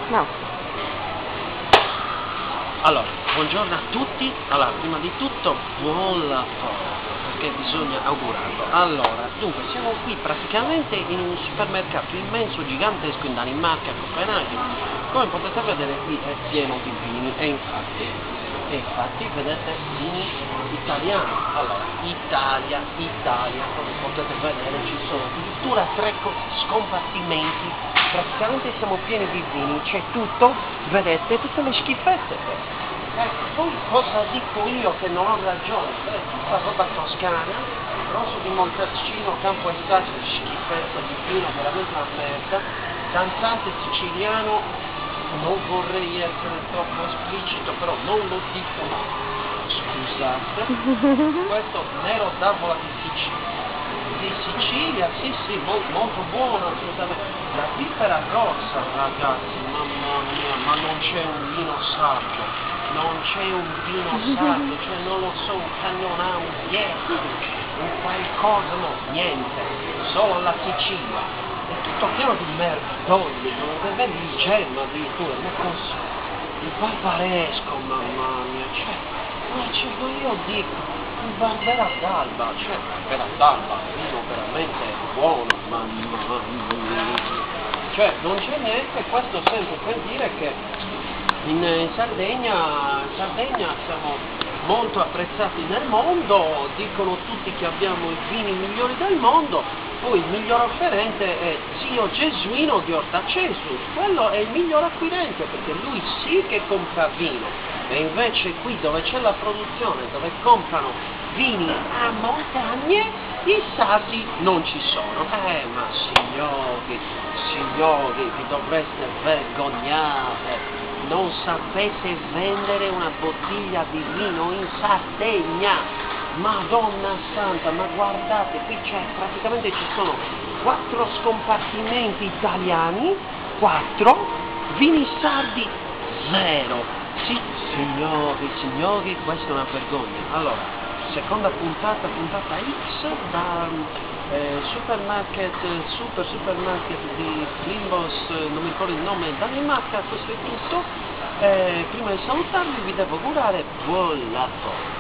No. Allora, buongiorno a tutti. Allora, prima di tutto, buon lavoro, perché bisogna augurarlo. Allora, dunque, siamo qui praticamente in un supermercato immenso, gigantesco in Danimarca, a Copenaghen. Come potete vedere qui è pieno di vini e infatti vedete vini italiani. Allora, Italia, come potete vedere ci sono addirittura 3 scompartimenti, praticamente siamo pieni di vini, c'è tutto, vedete, tutte le schifezze. Poi cosa dico io che non ho ragione? Tutta roba toscana, rosso di Montalcino, Campo Estacio, schifezza di vino, veramente una merda, danzante siciliano, non vorrei essere troppo esplicito, però non lo dico, ma scusate, questo nero d'avola di Sicilia, sì, molto buono, assolutamente. La pipera rossa, ragazzi, mamma mia, ma non c'è un vino sardo, cioè non lo so, un cagnonà, un dietro, un qualcosa, no, niente, solo la Sicilia. È tutto pieno di merdogli, dove vedi il gemma addirittura, ma così, il barbaresco, mamma mia, cioè io dico, il Barbera d'Alba, vino veramente buono, mamma mia, cioè non c'è niente, questo sempre per dire che in Sardegna siamo molto apprezzati nel mondo, dicono tutti che abbiamo i vini migliori del mondo, poi il miglior offerente è zio Gesuino di Ortacesus, quello è il miglior acquirente perché lui sì che compra vino, e invece qui dove c'è la produzione, dove comprano vini a montagne, i sardi non ci sono. Ma signori, vi dovreste vergognare. Non sapete vendere una bottiglia di vino in Sardegna? Madonna santa, ma guardate, qui c'è praticamente ci sono 4 scompartimenti italiani, 4, vini sardi 0. Sì, signori, questa è una vergogna. Allora, seconda puntata X da supermarket di Glimbos, non mi ricordo il nome, Danimarca, questo è tutto. Prima di salutarvi vi devo augurare buon lavoro.